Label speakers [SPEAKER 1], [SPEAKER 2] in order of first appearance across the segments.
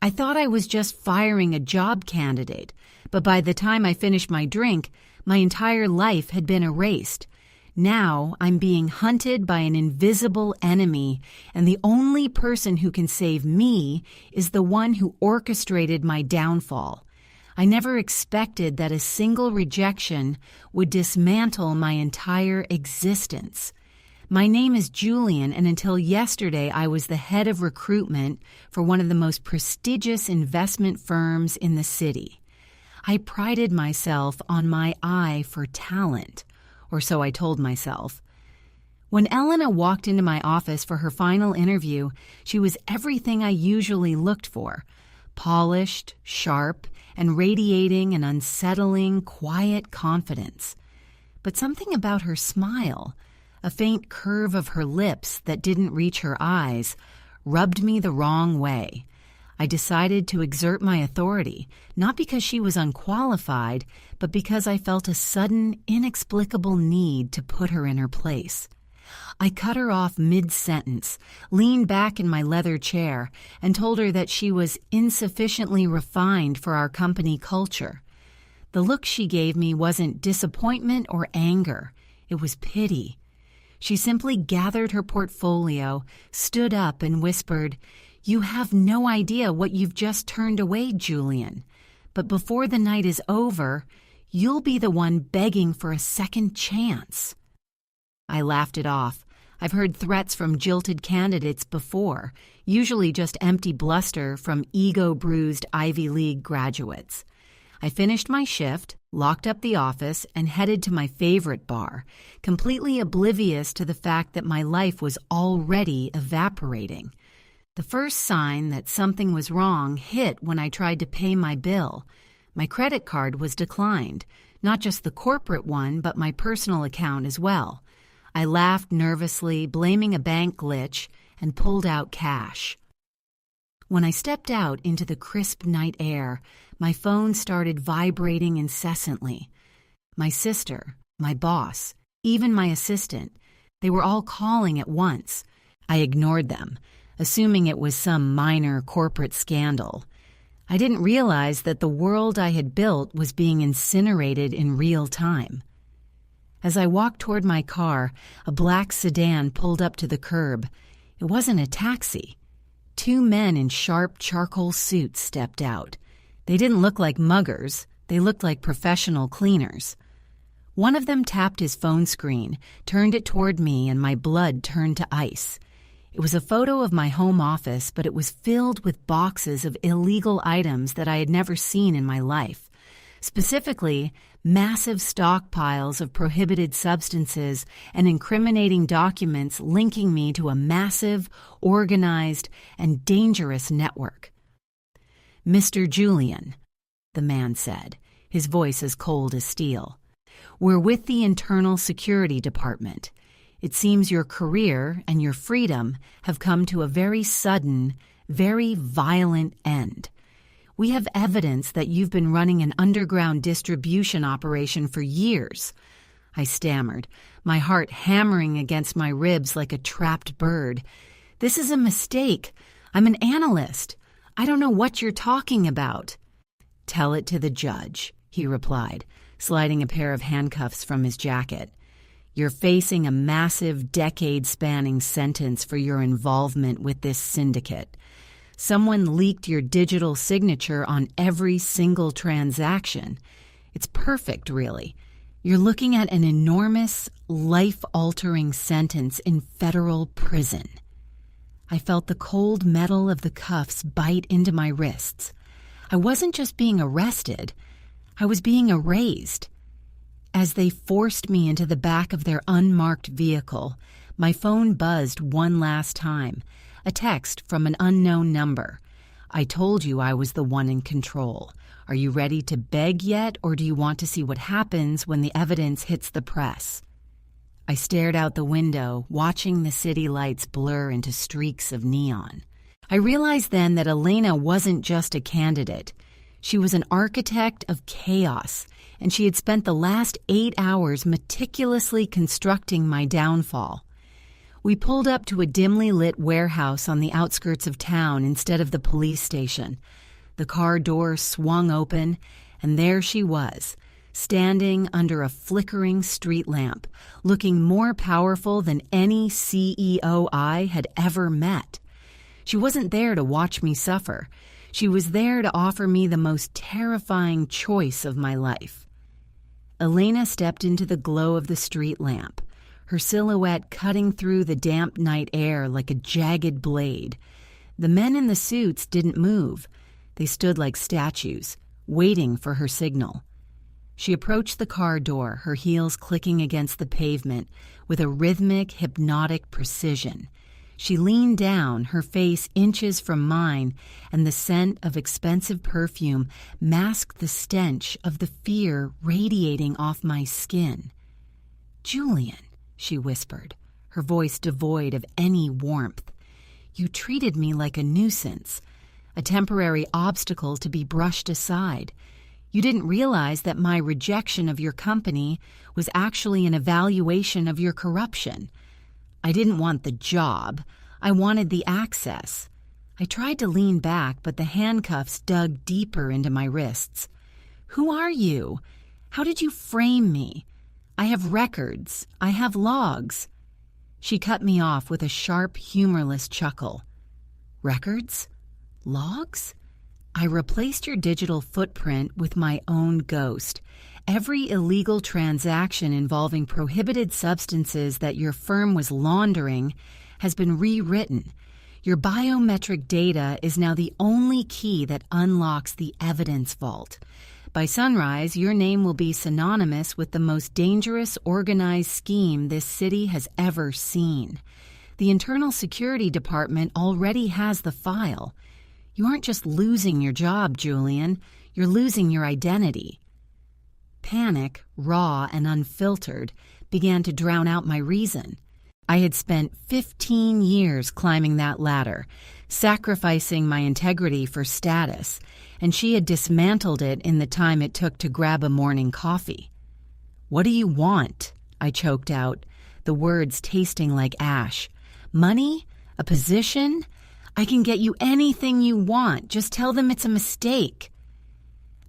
[SPEAKER 1] I thought I was just firing a job candidate, but by the time I finished my drink, my entire life had been erased. Now I'm being hunted by an invisible enemy, and the only person who can save me is the one who orchestrated my downfall. I never expected that a single rejection would dismantle my entire existence. My name is Julian, and until yesterday I was the head of recruitment for one of the most prestigious investment firms in the city. I prided myself on my eye for talent, or so I told myself. When Elena walked into my office for her final interview, she was everything I usually looked for: polished, sharp, and radiating an unsettling, quiet confidence. But something about her smile, a faint curve of her lips that didn't reach her eyes, rubbed me the wrong way. I decided to exert my authority, not because she was unqualified, but because I felt a sudden, inexplicable need to put her in her place. I cut her off mid-sentence, leaned back in my leather chair, and told her that she was insufficiently refined for our company culture. The look she gave me wasn't disappointment or anger. It was pity. She simply gathered her portfolio, stood up, and whispered, "You have no idea what you've just turned away, Julian. But before the night is over, you'll be the one begging for a second chance." I laughed it off. I've heard threats from jilted candidates before, usually just empty bluster from ego-bruised Ivy League graduates. I finished my shift, locked up the office, and headed to my favorite bar, completely oblivious to the fact that my life was already evaporating. The first sign that something was wrong hit when I tried to pay my bill. My credit card was declined, not just the corporate one, but my personal account as well. I laughed nervously, blaming a bank glitch, and pulled out cash. When I stepped out into the crisp night air, my phone started vibrating incessantly. My sister, my boss, even my assistant, they were all calling at once. I ignored them, assuming it was some minor corporate scandal. I didn't realize that the world I had built was being incinerated in real time. As I walked toward my car, a black sedan pulled up to the curb. It wasn't a taxi. Two men in sharp charcoal suits stepped out. They didn't look like muggers. They looked like professional cleaners. One of them tapped his phone screen, turned it toward me, and my blood turned to ice. It was a photo of my home office, but it was filled with boxes of illegal items that I had never seen in my life. Specifically, massive stockpiles of prohibited substances and incriminating documents linking me to a massive, organized, and dangerous network. "Mr. Julian," the man said, his voice as cold as steel, "we're with the Internal Security Department. It seems your career and your freedom have come to a very sudden, very violent end. We have evidence that you've been running an underground distribution operation for years." I stammered, my heart hammering against my ribs like a trapped bird. "This is a mistake. I'm an analyst. I don't know what you're talking about." "Tell it to the judge," he replied, sliding a pair of handcuffs from his jacket. "You're facing a massive, decade-spanning sentence for your involvement with this syndicate. Someone leaked your digital signature on every single transaction. It's perfect, really. You're looking at an enormous, life-altering sentence in federal prison." I felt the cold metal of the cuffs bite into my wrists. I wasn't just being arrested. I was being erased. As they forced me into the back of their unmarked vehicle, my phone buzzed one last time. A text from an unknown number. "I told you I was the one in control. Are you ready to beg yet, or do you want to see what happens when the evidence hits the press?" I stared out the window, watching the city lights blur into streaks of neon. I realized then that Elena wasn't just a candidate. She was an architect of chaos, and she had spent the last 8 hours meticulously constructing my downfall. We pulled up to a dimly lit warehouse on the outskirts of town instead of the police station. The car door swung open, and there she was, standing under a flickering street lamp, looking more powerful than any CEO I had ever met. She wasn't there to watch me suffer. She was there to offer me the most terrifying choice of my life. Elena stepped into the glow of the street lamp, her silhouette cutting through the damp night air like a jagged blade. The men in the suits didn't move. They stood like statues, waiting for her signal. She approached the car door, her heels clicking against the pavement with a rhythmic, hypnotic precision. She leaned down, her face inches from mine, and the scent of expensive perfume masked the stench of the fear radiating off my skin. "Julian," she whispered, her voice devoid of any warmth, "you treated me like a nuisance, a temporary obstacle to be brushed aside. You didn't realize that my rejection of your company was actually an evaluation of your corruption. I didn't want the job. I wanted the access." I tried to lean back, but the handcuffs dug deeper into my wrists. "Who are you? How did you frame me? I have records. I have logs." She cut me off with a sharp, humorless chuckle. "Records? Logs? I replaced your digital footprint with my own ghost. Every illegal transaction involving prohibited substances that your firm was laundering has been rewritten. Your biometric data is now the only key that unlocks the evidence vault. By sunrise, your name will be synonymous with the most dangerous organized scheme this city has ever seen. The Internal Security Department already has the file. You aren't just losing your job, Julian. You're losing your identity." Panic, raw and unfiltered, began to drown out my reason. I had spent 15 years climbing that ladder, sacrificing my integrity for status, and she had dismantled it in the time it took to grab a morning coffee. "What do you want?" I choked out, the words tasting like ash. "Money? A position? I can get you anything you want. Just tell them it's a mistake."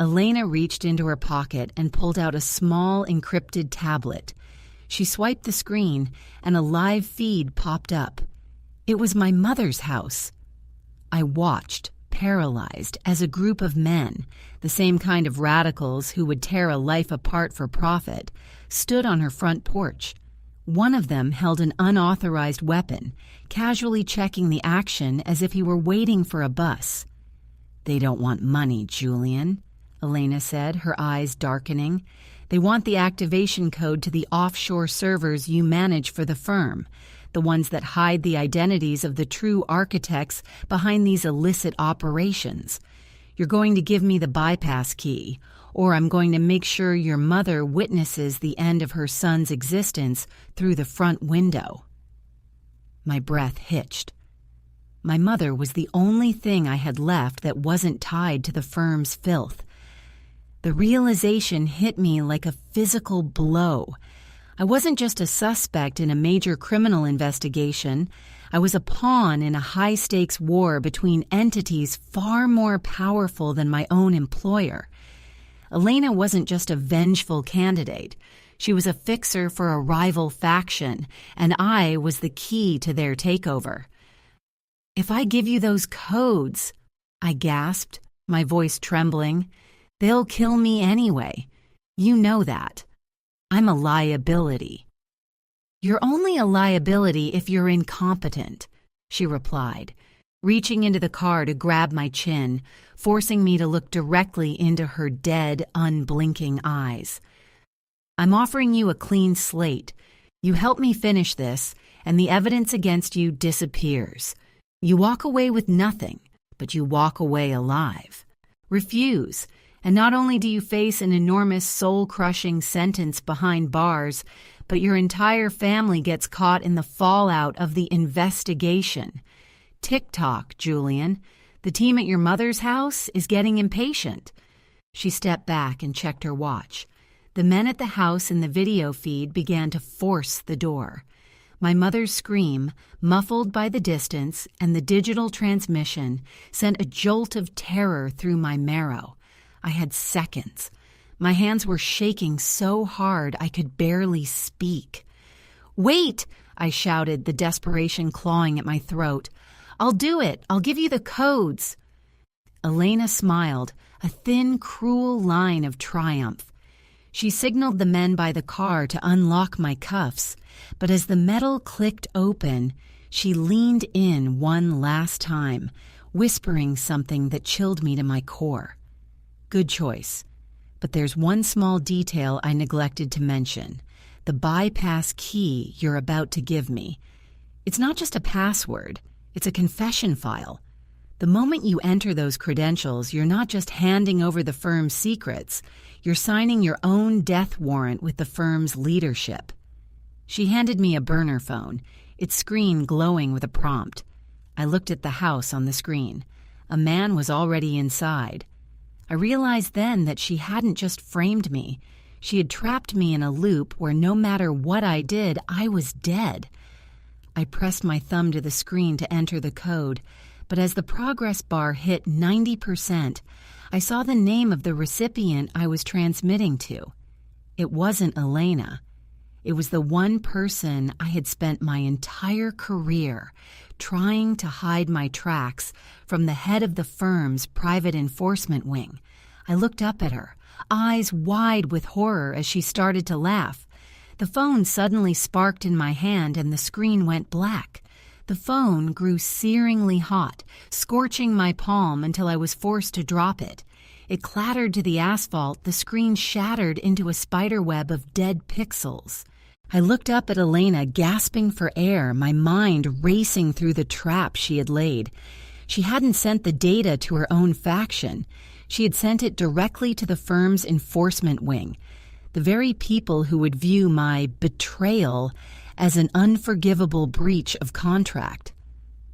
[SPEAKER 1] Elena reached into her pocket and pulled out a small encrypted tablet. She swiped the screen, and a live feed popped up. It was my mother's house. I watched, paralyzed, as a group of men, the same kind of radicals who would tear a life apart for profit, stood on her front porch. One of them held an unauthorized weapon, casually checking the action as if he were waiting for a bus. "They don't want money, Julian," Elena said, her eyes darkening. "They want the activation code to the offshore servers you manage for the firm, the ones that hide the identities of the true architects behind these illicit operations. You're going to give me the bypass key, or I'm going to make sure your mother witnesses the end of her son's existence through the front window." My breath hitched. My mother was the only thing I had left that wasn't tied to the firm's filth. The realization hit me like a physical blow. I wasn't just a suspect in a major criminal investigation. I was a pawn in a high-stakes war between entities far more powerful than my own employer. Elena wasn't just a vengeful candidate. She was a fixer for a rival faction, and I was the key to their takeover. "If I give you those codes," I gasped, my voice trembling, "they'll kill me anyway. You know that. I'm a liability." "You're only a liability if you're incompetent," she replied, reaching into the car to grab my chin, forcing me to look directly into her dead, unblinking eyes. "I'm offering you a clean slate. You help me finish this, and the evidence against you disappears. You walk away with nothing, but you walk away alive. Refuse, and not only do you face an enormous soul-crushing sentence behind bars, but your entire family gets caught in the fallout of the investigation. Tick-tock, Julian. The team at your mother's house is getting impatient." She stepped back and checked her watch. The men at the house in the video feed began to force the door. My mother's scream, muffled by the distance and the digital transmission, sent a jolt of terror through my marrow. I had seconds. My hands were shaking so hard I could barely speak. "Wait!" I shouted, the desperation clawing at my throat. "I'll do it. I'll give you the codes." Elena smiled, a thin, cruel line of triumph. She signaled the men by the car to unlock my cuffs, but as the metal clicked open, she leaned in one last time, whispering something that chilled me to my core. Good choice. But there's one small detail I neglected to mention. The bypass key you're about to give me. It's not just a password, it's a confession file. The moment you enter those credentials, you're not just handing over the firm's secrets, you're signing your own death warrant with the firm's leadership. She handed me a burner phone, its screen glowing with a prompt. I looked at the house on the screen. A man was already inside. I realized then that she hadn't just framed me. She had trapped me in a loop where no matter what I did, I was dead. I pressed my thumb to the screen to enter the code, but as the progress bar hit 90%, I saw the name of the recipient I was transmitting to. It wasn't Elena. It was the one person I had spent my entire career trying to hide my tracks from the head of the firm's private enforcement wing. I looked up at her, eyes wide with horror as she started to laugh. The phone suddenly sparked in my hand and the screen went black. The phone grew searingly hot, scorching my palm until I was forced to drop it. It clattered to the asphalt, the screen shattered into a spiderweb of dead pixels. I looked up at Elena, gasping for air, my mind racing through the trap she had laid. She hadn't sent the data to her own faction. She had sent it directly to the firm's enforcement wing, the very people who would view my betrayal as an unforgivable breach of contract.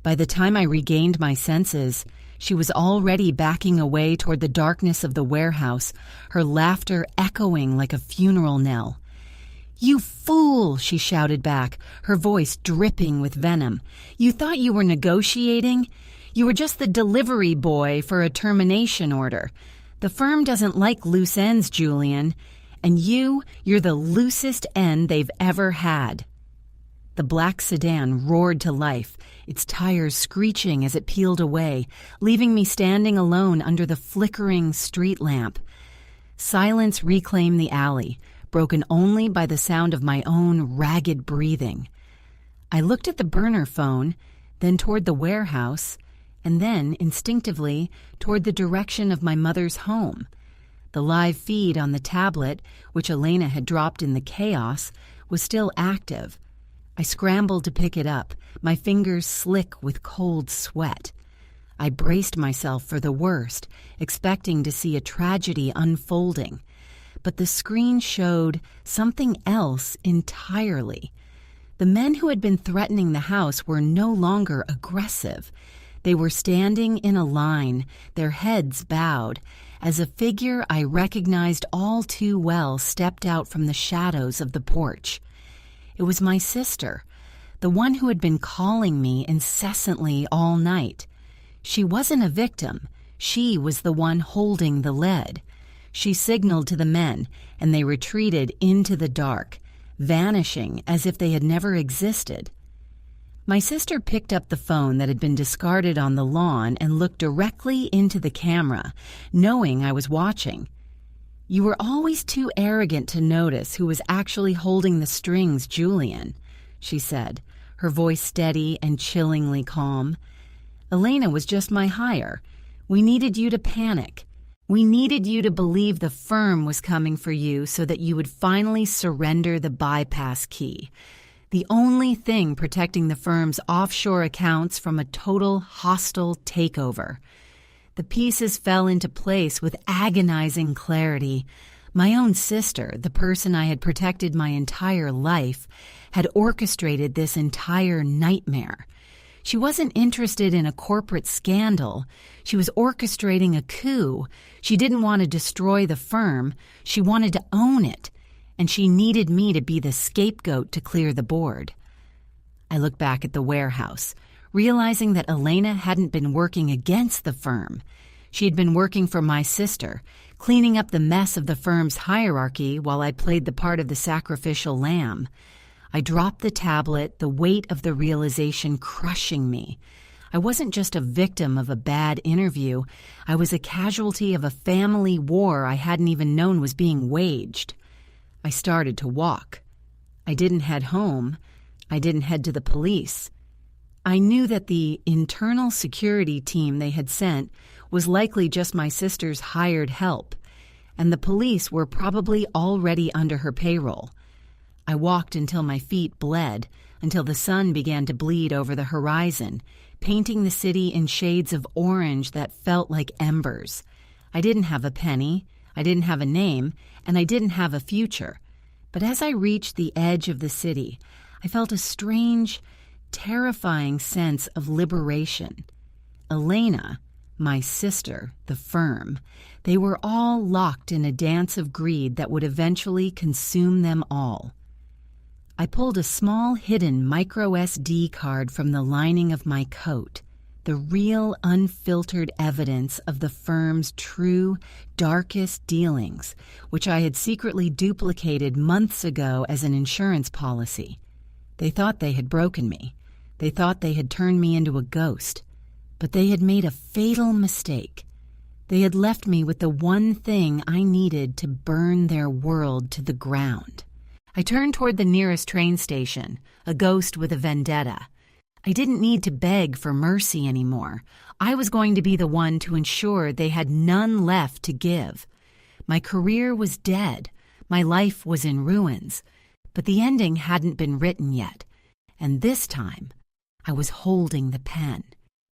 [SPEAKER 1] By the time I regained my senses, she was already backing away toward the darkness of the warehouse, her laughter echoing like a funeral knell. "You fool!" she shouted back, her voice dripping with venom. "You thought you were negotiating? You were just the delivery boy for a termination order. The firm doesn't like loose ends, Julian. And you're the loosest end they've ever had." The black sedan roared to life, its tires screeching as it peeled away, leaving me standing alone under the flickering street lamp. Silence reclaimed the alley, broken only by the sound of my own ragged breathing. I looked at the burner phone, then toward the warehouse, and then, instinctively, toward the direction of my mother's home. The live feed on the tablet, which Elena had dropped in the chaos, was still active. I scrambled to pick it up, my fingers slick with cold sweat. I braced myself for the worst, expecting to see a tragedy unfolding. But the screen showed something else entirely. The men who had been threatening the house were no longer aggressive. They were standing in a line, their heads bowed, as a figure I recognized all too well stepped out from the shadows of the porch. It was my sister, the one who had been calling me incessantly all night. She wasn't a victim. She was the one holding the lead. She signaled to the men, and they retreated into the dark, vanishing as if they had never existed. My sister picked up the phone that had been discarded on the lawn and looked directly into the camera, knowing I was watching. "You were always too arrogant to notice who was actually holding the strings, Julian," she said, her voice steady and chillingly calm. "Elena was just my hire. We needed you to panic. We needed you to believe the firm was coming for you so that you would finally surrender the bypass key. The only thing protecting the firm's offshore accounts from a total hostile takeover." The pieces fell into place with agonizing clarity. My own sister, the person I had protected my entire life, had orchestrated this entire nightmare. She wasn't interested in a corporate scandal. She was orchestrating a coup. She didn't want to destroy the firm. She wanted to own it. And she needed me to be the scapegoat to clear the board. I look back at the warehouse, realizing that Elena hadn't been working against the firm. She had been working for my sister, cleaning up the mess of the firm's hierarchy while I played the part of the sacrificial lamb. I dropped the tablet, the weight of the realization crushing me. I wasn't just a victim of a bad interview. I was a casualty of a family war I hadn't even known was being waged. I started to walk. I didn't head home. I didn't head to the police. I knew that the internal security team they had sent was likely just my sister's hired help, and the police were probably already under her payroll. I walked until my feet bled, until the sun began to bleed over the horizon, painting the city in shades of orange that felt like embers. I didn't have a penny, I didn't have a name, and I didn't have a future. But as I reached the edge of the city, I felt a strange, terrifying sense of liberation. Elena, my sister, the firm, they were all locked in a dance of greed that would eventually consume them all. I pulled a small hidden micro SD card from the lining of my coat, the real unfiltered evidence of the firm's true, darkest dealings, which I had secretly duplicated months ago as an insurance policy. They thought they had broken me. They thought they had turned me into a ghost. But they had made a fatal mistake. They had left me with the one thing I needed to burn their world to the ground. I turned toward the nearest train station, a ghost with a vendetta. I didn't need to beg for mercy anymore. I was going to be the one to ensure they had none left to give. My career was dead. My life was in ruins. But the ending hadn't been written yet. And this time, I was holding the pen.